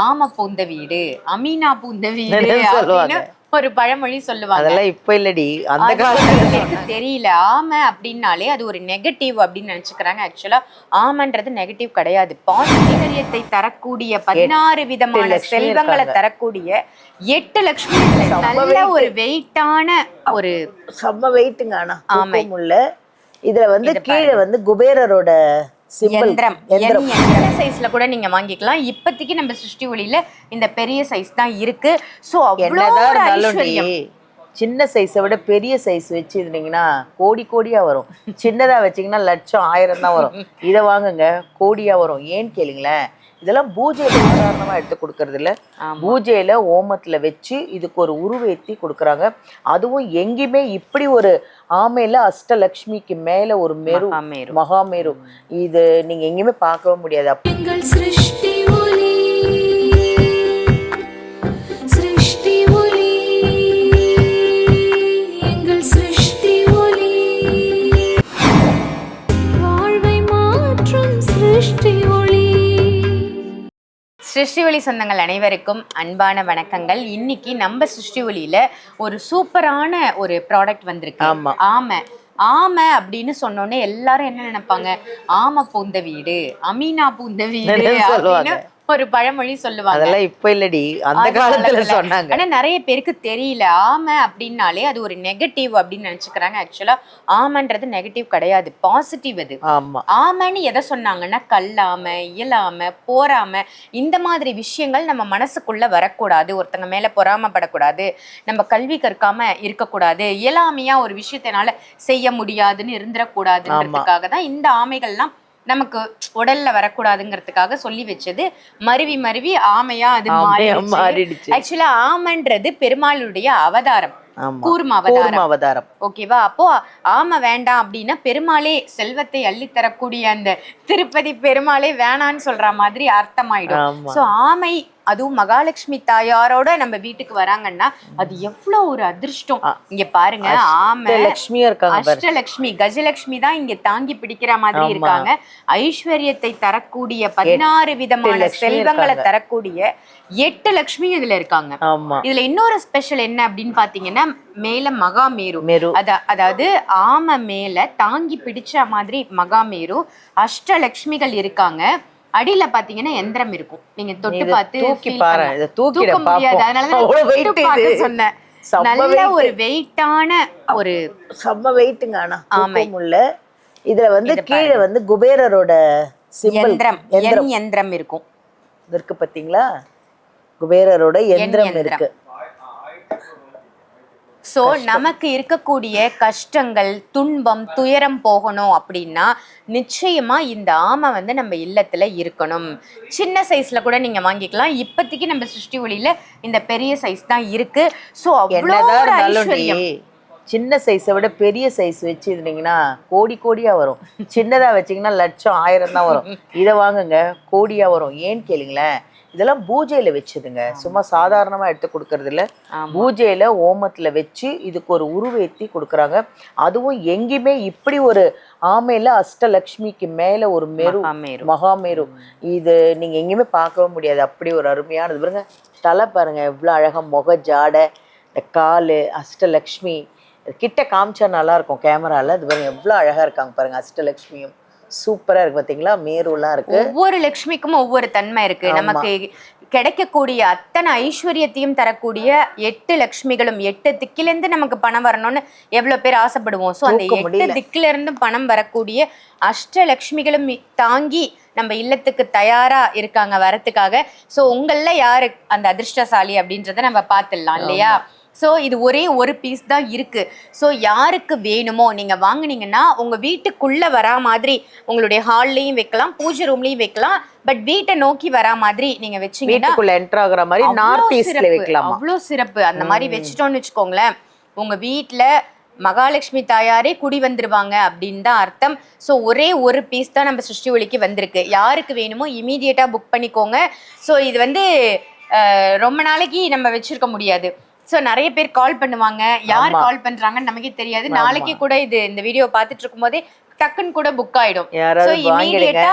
ஆம பூந்த வீடு, அமீனா பூந்த வீடு அப்படின்னு ஒரு பழமொழி சொல்லுவாங்க. அதெல்லாம் இப்ப இல்லடி, அந்த காலத்துல தெரியல. ஆம அப்படின்னாலே அது ஒரு நெகட்டிவ் அப்படின்னு நினைச்சுக்கிறாங்க. ஆக்சுவலா ஆமன்றது நெகட்டிவ் கிடையாது. பாசிட்டிவியத்தை தரக்கூடிய 16 விதமான செல்வங்களை தரக்கூடிய 8 லட்சுமி. நல்ல ஒரு வெயிட்டான ஒரு செம்ம வெயிட்டுங்க. ஆனா ஆமைக்குள்ள இதுல வந்து கீழே வந்து குபேரரோட யந்திரம் சைஸ்ல கூட நீங்க வாங்கிக்கலாம். இப்போதைக்கு நம்ம சிருஷ்டி ஒளியில இந்த பெரிய சைஸ் தான் இருக்கு. சோ அவ்வளவு சின்ன சைஸை விட பெரிய சைஸ் வச்சிருந்தீங்கன்னா கோடி கோடியா வரும். சின்னதா வச்சீங்கன்னா லட்சம் ஆயிரம் தான் வரும். இதை வாங்குங்க, கோடியா வரும். ஏன்னு கேளுங்களேன், இதெல்லாம் பூஜையில சாதாரணமா எடுத்து கொடுக்கறது இல்ல. பூஜையில ஓமத்துல வச்சு இதுக்கு ஒரு உருவேத்தி கொடுக்குறாங்க. அதுவும் எங்கேயுமே இப்படி ஒரு ஆமையில அஷ்டலட்சுமிக்கு மேல ஒரு மேரு, மகாமேரு, இது நீங்க எங்கேயுமே பார்க்கவே முடியாது. சிருஷ்டி ஒளி சொந்தங்கள் அனைவருக்கும் அன்பான வணக்கங்கள். இன்னைக்கு நம்ம சிருஷ்டி ஒளியில ஒரு சூப்பரான ஒரு ப்ராடக்ட் வந்திருக்கு. ஆமை அப்படின்னு சொன்னோன்னே எல்லாரும் என்ன நினைப்பாங்க, ஆம பூந்த வீடு, அமீனா பூந்த வீடு அப்படின்னு ஒரு பழமொழி சொல்லுவாங்க. அதெல்லாம் இப்ப இல்லடி, அந்த காலத்துல சொன்னாங்க. ஆனா நிறைய பேருக்கு தெரியல. ஆமை அப்படின்னாலே அது ஒரு நெகட்டிவ் அப்படின்னு நினைச்சுக்கிறாங்க. ஆக்சுவலா ஆமன்றது நெகட்டிவ் கிடையாது, பாசிட்டிவ். அது ஆமைன்னு எதை சொன்னாங்கன்னா கல்லாம, இயலாம, போராம, இந்த மாதிரி விஷயங்கள் நம்ம மனசுக்குள்ள வரக்கூடாது. ஒருத்தங்க மேல பொறாமப்படக்கூடாது, நம்ம கல்வி கற்காம இருக்கக்கூடாது, இயலாமையா ஒரு விஷயத்தினால செய்ய முடியாதுன்னு இருந்துடக்கூடாதுன்றதுக்காக தான் இந்த ஆமைகள்லாம் நமக்கு உடல்ல வரக்கூடாதுங்கிறதுக்காக சொல்லி வச்சது. மருவி மருவி ஆமையா அது மாறிடுச்சு. ஆக்சுவலா ஆமன்றது பெருமாளுடைய அவதாரம், கூர்ம அவதாரம். ஓகேவா? அப்போ ஆமை வேண்டாம் அப்படின்னா பெருமாளே செல்வத்தை அள்ளி தரக்கூடிய அந்த திருப்பதி பெருமாளே வேணான்னு சொல்ற மாதிரி அர்த்தமாயிடும். சோ ஆமை, அதுவும் மகாலட்சுமி தாயாரோட நம்ம வீட்டுக்கு வராங்கன்னா அது எவ்வளவு ஒரு அதிர்ஷ்டம். இங்க பாருங்க, ஆமை அஷ்டலட்சுமி, கஜலட்சுமி தான் இங்க தாங்கி பிடிக்கிற மாதிரி இருக்காங்க. ஐஸ்வர்யத்தை தரக்கூடிய 16 விதமான செல்வங்களை தரக்கூடிய 8 லட்சுமி இதுல இருக்காங்க. இதுல இன்னொரு ஸ்பெஷல் என்ன அப்படின்னு பாத்தீங்கன்னா, மேல மகாமேரு, அதாவது ஆமை மேல தாங்கி பிடிச்ச மாதிரி மகாமேரு, அஷ்டலட்சுமிகள் இருக்காங்க. அடியில பாத்தீங்கன்னா எந்திரம் இருக்கும். நீங்க தொட்டு பார்த்து தூக்க முடியாது, அதனாலதான் சொன்னேன். நல்ல ஒரு வெயிட்டான ஒரு செம்ம வெயிட்டுங்க. ஆனா ஆமைக்குள்ள இதுல வந்து கீழே வந்து குபேரரோட யந்திரம் இருக்கும். இருக்கு பாத்தீங்களா, குபேரரோட யந்திரம் இருக்கு. ஸோ நமக்கு இருக்கக்கூடிய கஷ்டங்கள், துன்பம், துயரம் போகணும் அப்படின்னா நிச்சயமா இந்த ஆமை வந்து நம்ம இல்லத்துல இருக்கணும். சின்ன சைஸ்ல கூட நீங்க வாங்கிக்கலாம். இப்போதைக்கு நம்ம சிருஷ்டி ஒளியில இந்த பெரிய சைஸ் தான் இருக்கு. ஸோ சின்ன சைஸை விட பெரிய சைஸ் வச்சிருந்தீங்கன்னா கோடி கோடியா வரும். சின்னதா வச்சீங்கன்னா லட்சம் ஆயிரம் தான் வரும். இதை வாங்குங்க, கோடியா வரும். ஏன்னு கேளுங்களேன், இதெல்லாம் பூஜையில வச்சதுங்க, சும்மா சாதாரணமா எடுத்து கொடுக்கறது இல்ல. பூஜையில ஓமத்துல வச்சு இதுக்கு ஒரு உருவேத்தி கொடுக்குறாங்க. அதுவும் எங்கேயுமே இப்படி ஒரு ஆமையில அஷ்டலட்சுமிக்கு மேல ஒரு மேரு, மகாமேரு, இது நீங்க எங்கேயுமே பார்க்கவே முடியாது. அப்படி ஒரு அருமையானது. பாருங்க, தலை பாருங்க எவ்வளவு அழகா, முக ஜாடை, இந்த காலு, அஷ்டலட்சுமி கிட்ட காமிச்சா நல்லா இருக்கும் கேமரால. அது பாருங்க எவ்வளவு அழகா இருக்காங்க பாருங்க. அஷ்டலட்சுமியும் சூப்பரா இருக்கு பாத்தீங்களா, மேருலாம் இருக்கு. ஒவ்வொரு லட்சுமிக்கும் ஒவ்வொரு தன்மை இருக்கு. நமக்கு கிடைக்கக்கூடிய அத்தனை ஐஸ்வர்யத்தையும் தரக்கூடிய 8 லட்சுமிகளும், 8 திக்கில இருந்து நமக்கு பணம் வரணும்னு எவ்வளவு பேர் ஆசைப்படுவோம். சோ அந்த 8 திக்கில இருந்து பணம் வரக்கூடிய அஷ்டலட்சுமிகளும் தாங்கி நம்ம இல்லத்துக்கு தயாரா இருக்காங்க வரத்துக்காக. சோ உங்கள யாரு அந்த அதிர்ஷ்டசாலி அப்படின்றத நம்ம பார்த்துடலாம் இல்லையா? ஸோ இது ஒரே ஒரு பீஸ் தான் இருக்கு. ஸோ யாருக்கு வேணுமோ நீங்க வாங்கினீங்கன்னா உங்க வீட்டுக்குள்ள வரா மாதிரி உங்களுடைய ஹால்லையும் வைக்கலாம், பூஜை ரூம்லயும் வைக்கலாம். பட் வீட்டை நோக்கி வரா மாதிரி நீங்க வச்சீங்கன்னா அவ்வளோ சிறப்பு. அந்த மாதிரி வச்சுட்டோம்னு வச்சுக்கோங்களேன், உங்க வீட்டுல மகாலட்சுமி தாயாரே குடி வந்துருவாங்க அப்படின்னு தான் அர்த்தம். ஸோ ஒரே ஒரு பீஸ் தான் நம்ம சிருஷ்டி ஒளிக்கு வந்திருக்கு. யாருக்கு வேணுமோ இமீடியட்டா புக் பண்ணிக்கோங்க. ஸோ இது வந்து ரொம்ப நாளைக்கு நம்ம வச்சிருக்க முடியாது. ஸோ நிறைய பேர் கால் பண்ணுவாங்க, யார் கால் பண்றாங்கன்னு நமக்கே தெரியாது. நாளைக்கே கூட இது இந்த வீடியோ பார்த்துட்டு இருக்கும் போதே டக்குன்னு கூட புக் ஆயிடும். யாராவது சோ இமீடியட்டா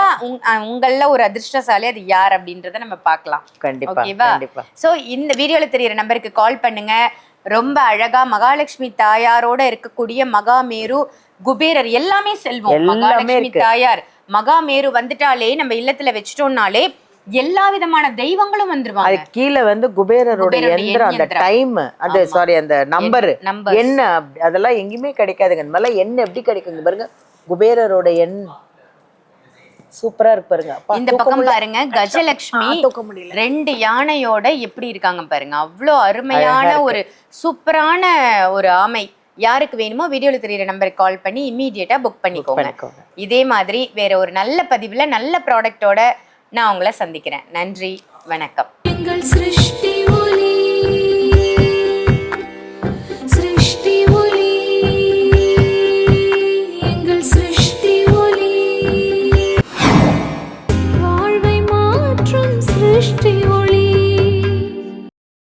உங்கள ஒரு அதிர்ஷ்டசாலி அது யார் அப்படின்றத நம்ம பார்க்கலாம். கண்டிப்பா ஓகேவா? கண்டிப்பா. சோ இந்த வீடியோல தெரியுற நம்பருக்கு கால் பண்ணுங்க. ரொம்ப அழகா மகாலட்சுமி தாயாரோட இருக்கக்கூடிய மகாமேரு, குபேரர் எல்லாமே செல்வம். மகாலட்சுமி தாயார் மகாமேரு வந்துட்டாலே நம்ம இல்லத்துல வச்சிட்டோம்னாலே எல்லா விதமான தெய்வங்களும் வந்துருவாங்க. அது கீழே வந்து குபேரரோட யந்திரம், அந்த டைம், அது சாரி அந்த நம்பர் என்ன, அதெல்லாம் எங்கேயுமே கிடைக்காதுங்க. இந்த மாதிரிலாம் என்ன எப்படி கிடைக்குங்க பாருங்க. குபேரரோட எண் சூப்பரா இருக்கு பாருங்க. இந்த பக்கம் பாருங்க கஜலட்சுமி 2 யானையோட எப்படி இருக்காங்க பாருங்க. அவ்வளோ அருமையான ஒரு சூப்பரான ஒரு ஆமை. யாருக்கு வேணுமோ வீடியோல தெரியுற நம்பருக்கு கால் பண்ணி இமீடியட்டா புக் பண்ணிக்கோங்க. இதே மாதிரி வேற ஒரு நல்ல பதிவுல நல்ல ப்ராடக்டோட நான் உங்களை சந்திக்கிறேன். நன்றி, வணக்கம்.